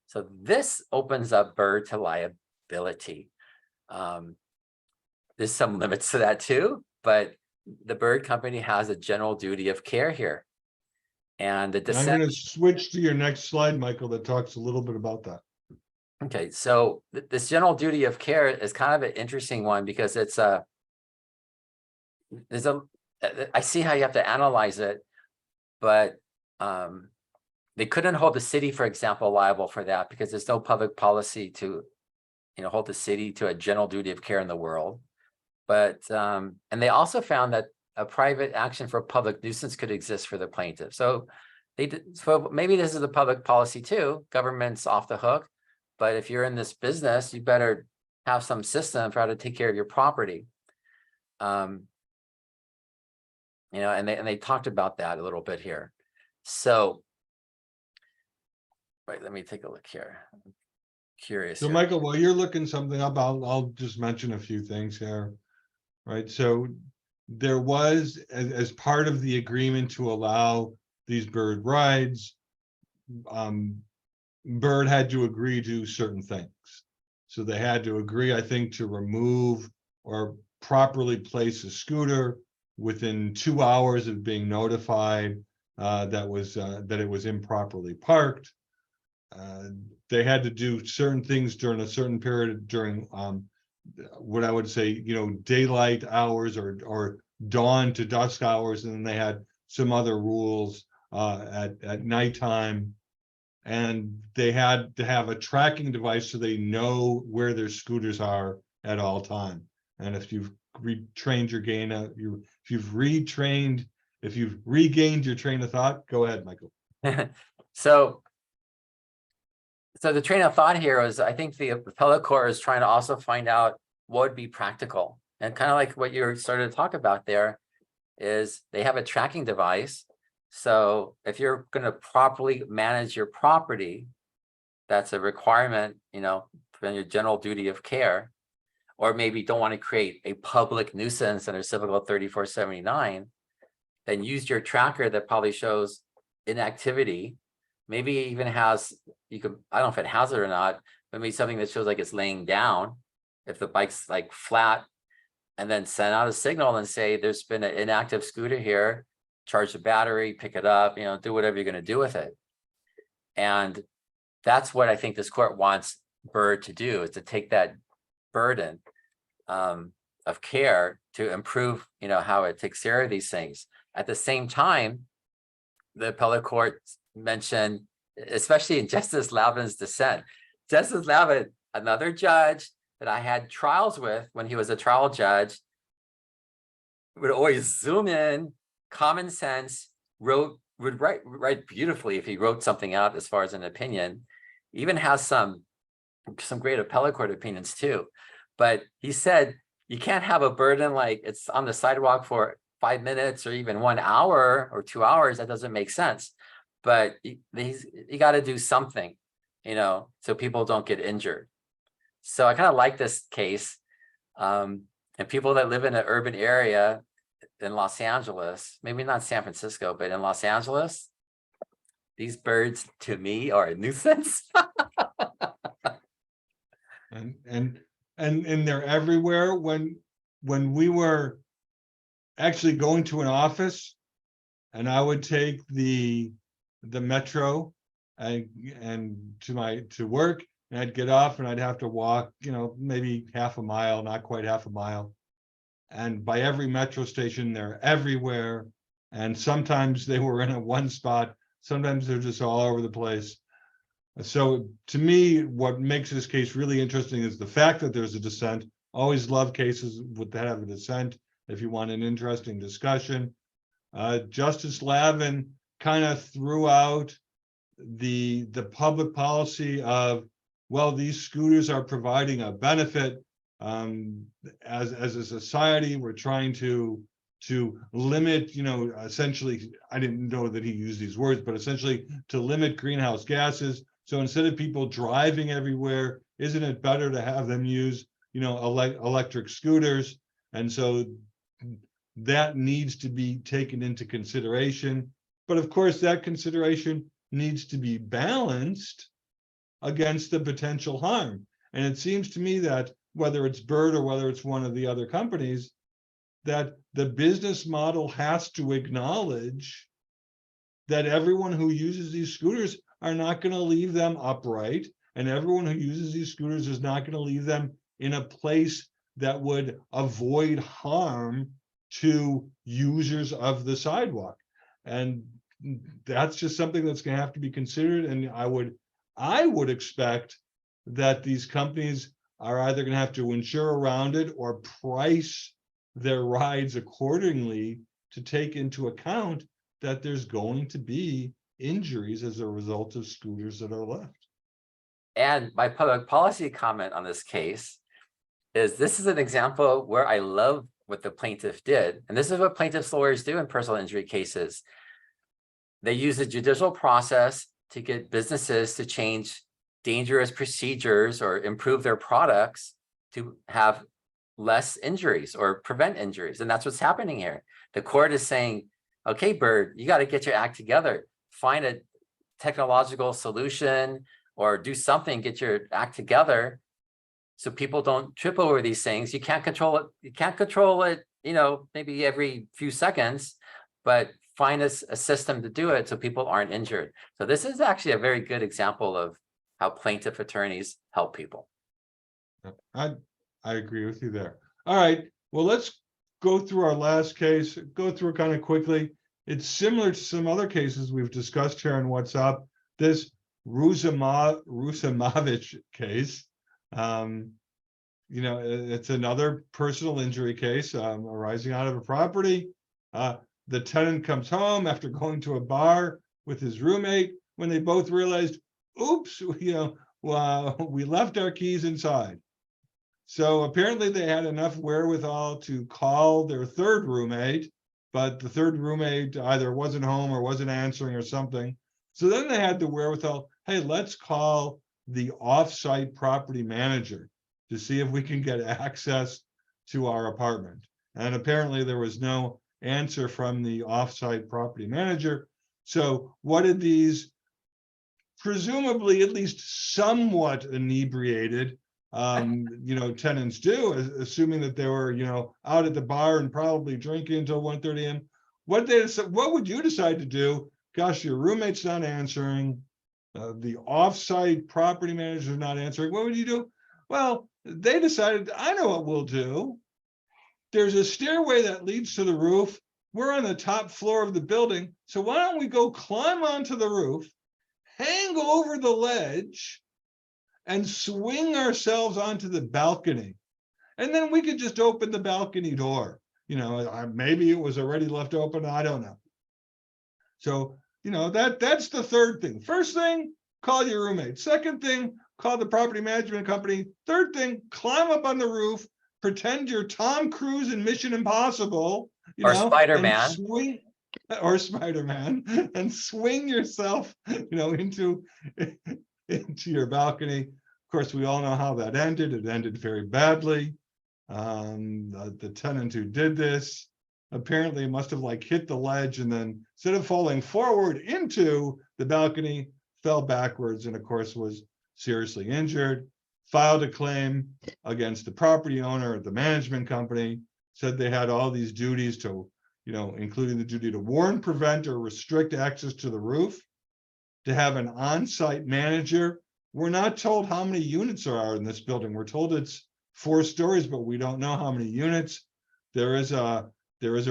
So this opens up bird to liability. There's some limits to that too, but the bird company has a general duty of care here. And the I'm dissent. going to switch to your next slide, Michael, that talks a little bit about that. Okay, so this general duty of care is kind of an interesting one because it's I see how you have to analyze it, but they couldn't hold the city, for example, liable for that because there's no public policy to, hold the city to a general duty of care in the world. But and they also found that a private action for public nuisance could exist for the plaintiff. So so maybe this is a public policy too. Government's off the hook, but if you're in this business, you better have some system for how to take care of your property. And they talked about that a little bit here. So, right, let me take a look here. I'm curious. So, here. Michael, while you're looking something up, I'll just mention a few things here. Right. So there was, as part of the agreement to allow these bird rides, Bird had to agree to certain things. So they had to agree, I think, to remove or properly place a scooter within 2 hours of being notified that it was improperly parked. They had to do certain things during a certain period during what I would say, daylight hours or dawn to dusk hours, and then they had some other rules at nighttime. And they had to have a tracking device so they know where their scooters are at all time. And if you've retrained your gain, if you've regained your train of thought, go ahead, Michael. So the train of thought here is, I think the appellate court is trying to also find out what would be practical. And kind of like what you started to talk about there is they have a tracking device. So if you're going to properly manage your property, that's a requirement, for your general duty of care, or maybe don't want to create a public nuisance under Civil Code 3479, then use your tracker that probably shows inactivity. Maybe even has, I don't know if it has it or not, but maybe something that shows like it's laying down if the bike's like flat, and then send out a signal and say, there's been an inactive scooter here, charge the battery, pick it up, do whatever you're going to do with it. And that's what I think this court wants Bird to do, is to take that burden of care to improve, how it takes care of these things. At the same time, the appellate court mentioned, especially in Justice Lavin's dissent, Justice Lavin, another judge that I had trials with when he was a trial judge, would always zoom in, common sense, would write beautifully if he wrote something out as far as an opinion. Even has some great appellate court opinions too. But he said you can't have a burden like it's on the sidewalk for 5 minutes or even 1 hour or 2 hours. That doesn't make sense. But you got to do something, so people don't get injured. So I kind of like this case. And people that live in an urban area in Los Angeles, maybe not San Francisco, but in Los Angeles, these birds to me are a nuisance. and they're everywhere. When we were actually going to an office, and I would take the metro and to work, and I'd get off and I'd have to walk, maybe half a mile, not quite half a mile. And by every metro station, they're everywhere. And sometimes they were in one spot. Sometimes they're just all over the place. So to me, what makes this case really interesting is the fact that there's a dissent, Always love cases with that have a dissent if you want an interesting discussion. Justice Lavin kind of threw out the public policy of, well, these scooters are providing a benefit. As a society, we're trying to limit, essentially, I didn't know that he used these words, but essentially to limit greenhouse gases. So instead of people driving everywhere, isn't it better to have them use, electric scooters? And so that needs to be taken into consideration. But of course, that consideration needs to be balanced against the potential harm. And it seems to me that whether it's Bird or whether it's one of the other companies, that the business model has to acknowledge that everyone who uses these scooters are not going to leave them upright, and everyone who uses these scooters is not going to leave them in a place that would avoid harm to users of the sidewalk. And that's just something that's going to have to be considered. And I would expect that these companies are either going to have to insure around it or price their rides accordingly to take into account that there's going to be injuries as a result of scooters that are left. And my public policy comment on this case is this is an example where I love what the plaintiff did. And this is what plaintiffs' lawyers do in personal injury cases. They use the judicial process to get businesses to change dangerous procedures or improve their products to have less injuries or prevent injuries. And that's what's happening here. The court is saying, okay, Bird, you got to get your act together, find a technological solution or do something, get your act together so people don't trip over these things. You can't control it. You can't control it, maybe every few seconds, but find a system to do it so people aren't injured. So this is actually a very good example of how plaintiff attorneys help people. I agree with you there. All right, well, let's go through our last case, go through it kind of quickly. It's similar to some other cases we've discussed here on What's Up. This Rusimovich case, it's another personal injury case arising out of a property. The tenant comes home after going to a bar with his roommate when they both realized, oops, we left our keys inside. So apparently they had enough wherewithal to call their third roommate, but the third roommate either wasn't home or wasn't answering or something. So then they had the wherewithal, hey, let's call the off-site property manager to see if we can get access to our apartment. And apparently there was no answer from the off-site property manager. So what did these presumably at least somewhat inebriated tenants do, assuming that they were out at the bar and probably drinking until 1:30 a.m. What would you decide to do? Gosh, your roommate's not answering, the off-site property manager is not answering. What would you do? Well, they decided, I know what we'll do. There's a stairway that leads to the roof. We're on the top floor of the building, so why don't we go climb onto the roof, hang over the ledge, and swing ourselves onto the balcony. And then we could just open the balcony door. Maybe it was already left open, I don't know. So, that's the third thing. First thing, call your roommate. Second thing, call the property management company. Third thing, climb up on the roof, pretend you're Tom Cruise in Mission Impossible, Or Spider-Man. Or Spider-Man, and swing yourself, into your balcony. Of course, we all know how that ended. It ended very badly. The tenant who did this apparently must have hit the ledge and then instead of falling forward into the balcony, fell backwards and of course was seriously injured. Filed a claim against the property owner at the management company, said they had all these duties to, including the duty to warn, prevent, or restrict access to the roof, to have an on-site manager. We're not told how many units there are in this building. We're told it's 4 stories, but we don't know how many units. There is a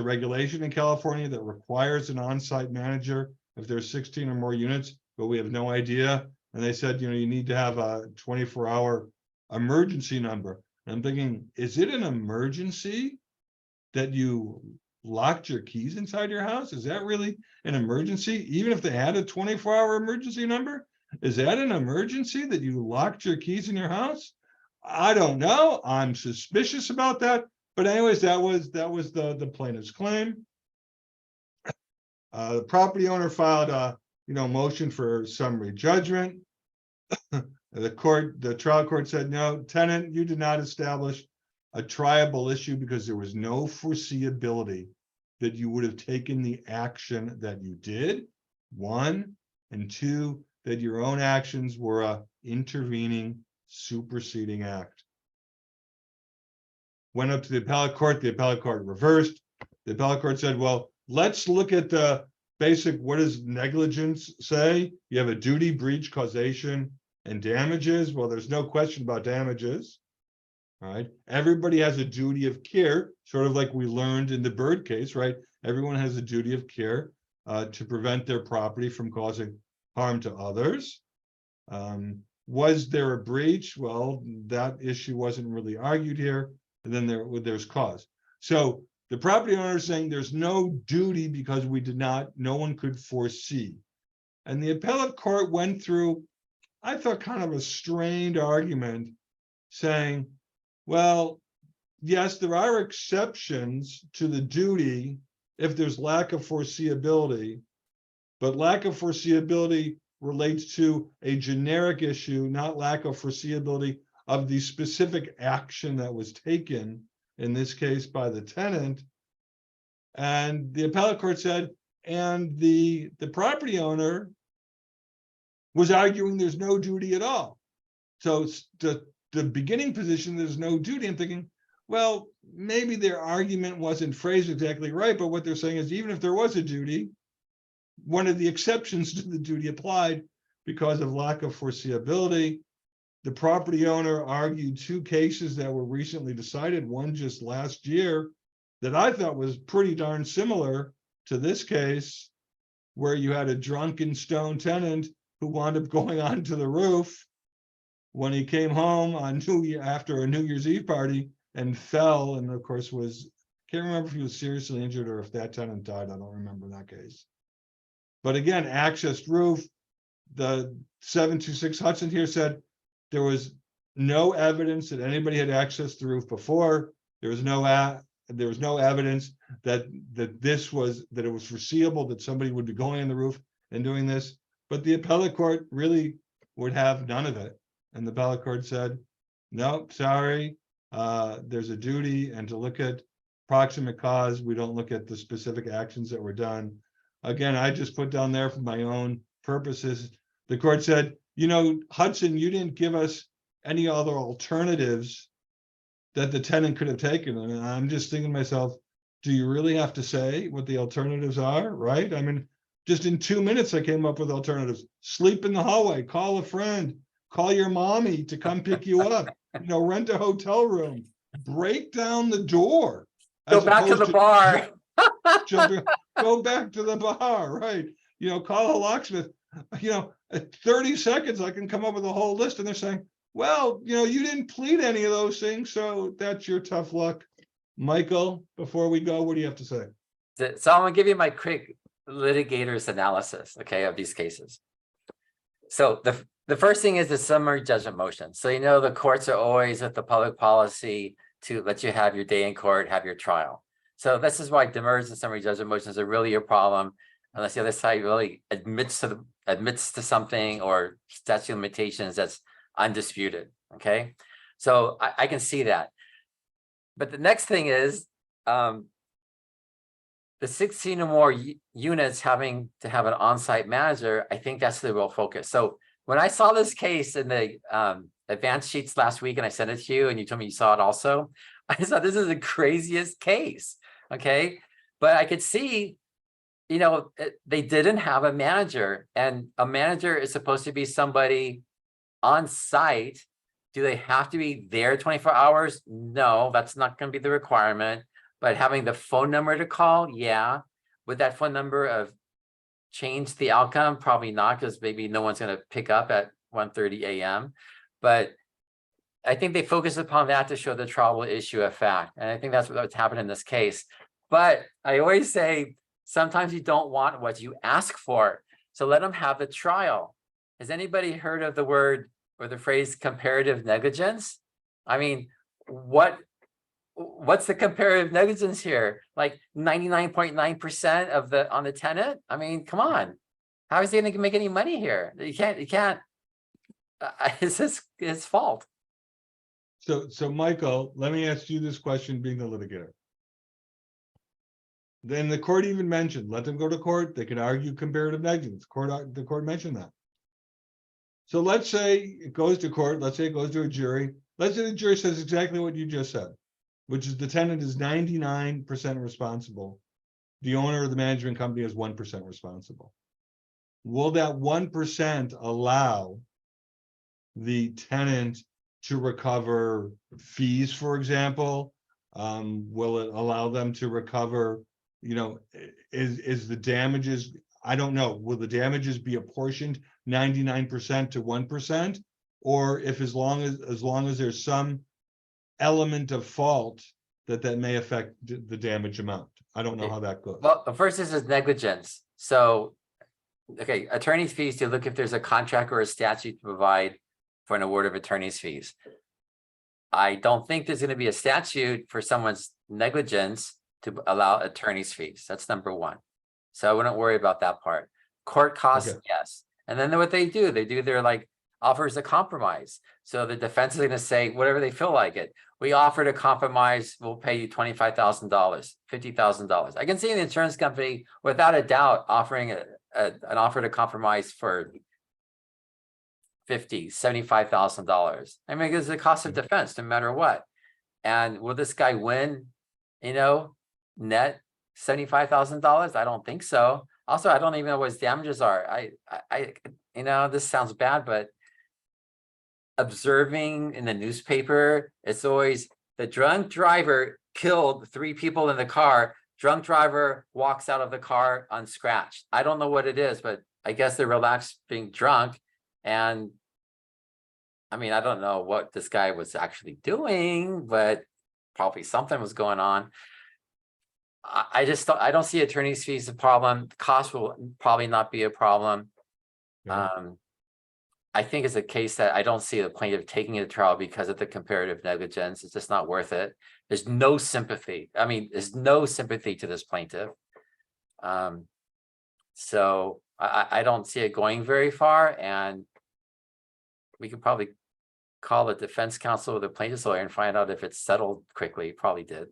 regulation in California that requires an on-site manager if there's 16 or more units, but we have no idea. And they said, you need to have a 24-hour emergency number. I'm thinking, is it an emergency that you locked your keys inside your house? Is that really an emergency? Even if they had a 24-hour emergency number, is that an emergency that you locked your keys in your house? I don't know. I'm suspicious about that. But anyways, that was the plaintiff's claim. The property owner filed a motion for summary judgment. The trial court said, no, tenant, you did not establish a triable issue because there was no foreseeability that you would have taken the action that you did, one, and two, that your own actions were a intervening, superseding act. Went up to the appellate court reversed. The appellate court said, well, let's look at the basic, what does negligence say? You have a duty, breach, causation, and damages. Well, there's no question about damages. All right. Everybody has a duty of care, sort of like we learned in the Bird case, right? Everyone has a duty of care to prevent their property from causing harm to others. Was there a breach? Well, that issue wasn't really argued here. And then there's cause. So the property owner is saying there's no duty because no one could foresee. And the appellate court went through, I thought, kind of a strained argument saying, well, yes, there are exceptions to the duty if there's lack of foreseeability, but lack of foreseeability relates to a generic issue, not lack of foreseeability of the specific action that was taken, in this case by the tenant. And the appellate court said, and the property owner was arguing there's no duty at all. So the beginning position, there's no duty. I'm thinking, well, maybe their argument wasn't phrased exactly right, but what they're saying is even if there was a duty, one of the exceptions to the duty applied because of lack of foreseeability. The property owner argued two cases that were recently decided, one just last year that I thought was pretty darn similar to this case, where you had a drunken stone tenant who wound up going onto the roof when he came home on after a New Year's Eve party and fell, and of course can't remember if he was seriously injured or if that tenant died. I don't remember that case. But again, accessed roof. The 726 Hudson here said there was no evidence that anybody had accessed the roof before. There was no evidence that it was foreseeable that somebody would be going on the roof and doing this. But the appellate court really would have none of it. And the appellate court said, no, sorry, there's a duty, and to look at proximate cause, we don't look at the specific actions that were done. Again, I just put down there for my own purposes. The court said, Hudson, you didn't give us any other alternatives that the tenant could have taken. And I'm just thinking to myself, do you really have to say what the alternatives are, right? I mean, just in 2 minutes, I came up with alternatives. Sleep in the hallway, call a friend, call your mommy to come pick you up, rent a hotel room, break down the door. Go back to the bar. Go back to the bar, right? Call a locksmith. 30 seconds, I can come up with a whole list. And they're saying, well, you didn't plead any of those things, so that's your tough luck. Michael, before we go, what do you have to say? So I'm gonna give you my quick litigator's analysis, okay, of these cases. So the first thing is the summary judgment motion. So the courts are always with the public policy to let you have your day in court, have your trial. So this is why demurs and summary judgment motions are really your problem, unless the other side really admits to something or statute of limitations that's undisputed. Okay, so I can see that. But the next thing is the 16 or more units having to have an on-site manager. I think that's the real focus. So when I saw this case in the advance sheets last week and I sent it to you and you told me you saw it also, I thought this is the craziest case. Okay, but I could see, they didn't have a manager, and a manager is supposed to be somebody on site. Do they have to be there 24 hours? No, that's not going to be the requirement. But having the phone number to call, yeah. Would that phone number have changed the outcome? Probably not, because maybe no one's going to pick up at 1:30 a.m. But I think they focus upon that to show the triable issue of fact. And I think that's what's happened in this case. But I always say, sometimes you don't want what you ask for. So let them have the trial. Has anybody heard of the word or the phrase comparative negligence? I mean, what's the comparative negligence here? Like 99.9% of on the tenant? I mean, come on. How is he going to make any money here? You can't, it's his fault. So Michael, let me ask you this question, being the litigator. Then the court even mentioned, let them go to court. They can argue comparative negligence. The court mentioned that. So let's say it goes to court. Let's say it goes to a jury. Let's say the jury says exactly what you just said, which is the tenant is 99% responsible. The owner of the management company is 1% responsible. Will that 1% allow the tenant to recover fees, for example? Will it allow them to recover, is the damages, I don't know, will the damages be apportioned 99% to 1%? Or if as long as there's some element of fault that may affect the damage amount? I don't know how that goes. Well, first, this is negligence. So, okay, attorney's fees, to look if there's a contract or a statute to provide for an award of attorney's fees. I don't think there's going to be a statute for someone's negligence to allow attorney's fees. That's number one. So I wouldn't worry about that part. Court costs, Okay. yes. And then what they do their like offers a compromise. So the defense is going to say whatever they feel like it. We offered a compromise. We'll pay you $25,000, $50,000. I can see the insurance company without a doubt offering an offer to compromise for $50,000, $75,000. I mean, it's the cost of defense no matter what. And will this guy win, net $75,000? I don't think so. Also, I don't even know what his damages are. This sounds bad, but observing in the newspaper, it's always the drunk driver killed 3 people in the car. Drunk driver walks out of the car unscratched. I don't know what it is, but I guess they're relaxed being drunk. And I mean, I don't know what this guy was actually doing, but probably something was going on. I don't see attorney's fees a problem. Cost will probably not be a problem. Yeah. I think it's a case that I don't see the plaintiff taking it to trial because of the comparative negligence. It's just not worth it. There's no sympathy. I mean, there's no sympathy to this plaintiff. So I don't see it going very far, and we could probably call the defense counsel or the plaintiff's lawyer and find out if it's settled quickly. Probably did.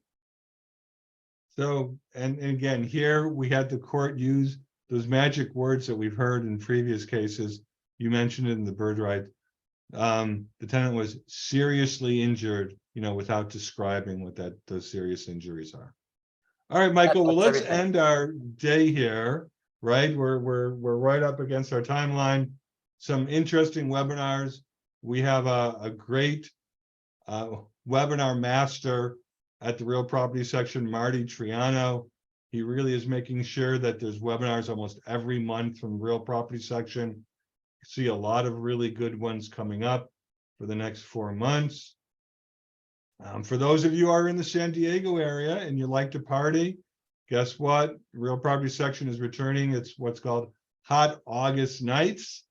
So, and again, here we had the court use those magic words that we've heard in previous cases. You mentioned it in the bird right. The tenant was seriously injured, without describing what those serious injuries are. All right, Michael. Well, let's end our day here. Right, we're right up against our timeline. Some interesting webinars. We have a great webinar master at the Real Property section, Marty Triano. He really is making sure that there's webinars almost every month from the Real Property section. See a lot of really good ones coming up for the next 4 months. For those of you who are in the San Diego area and you like to party, guess what? Real Property section is returning. It's what's called Hot August Nights.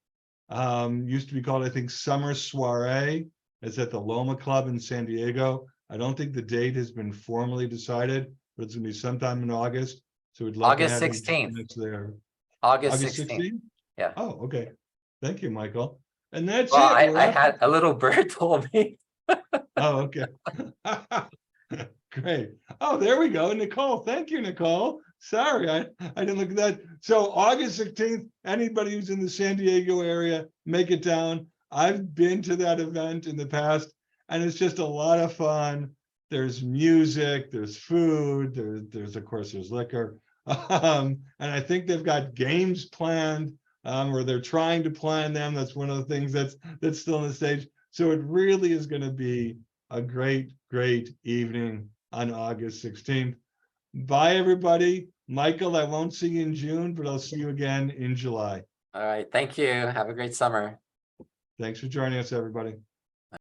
Used to be called, I think, Summer Soiree. It's at the Loma Club in San Diego. I don't think the date has been formally decided, but it's going to be sometime in August. So we'd love August to have 16th. you there. August 16th. Yeah. Oh, okay. Thank you, Michael. And that's well, it. I had a little bird told me. Oh, okay. Great. Oh, there we go. Nicole. Thank you, Nicole. Sorry, I didn't look at that. So August 16th, anybody who's in the San Diego area, make it down. I've been to that event in the past, and it's just a lot of fun. There's music, there's food, there's of course, there's liquor. And I think they've got games planned, or they're trying to plan them. That's one of the things that's still on the stage. So it really is going to be a great, great evening on August 16th. Bye, everybody. Michael, I won't see you in June, but I'll see you again in July. All right. Thank you. Have a great summer. Thanks for joining us, everybody.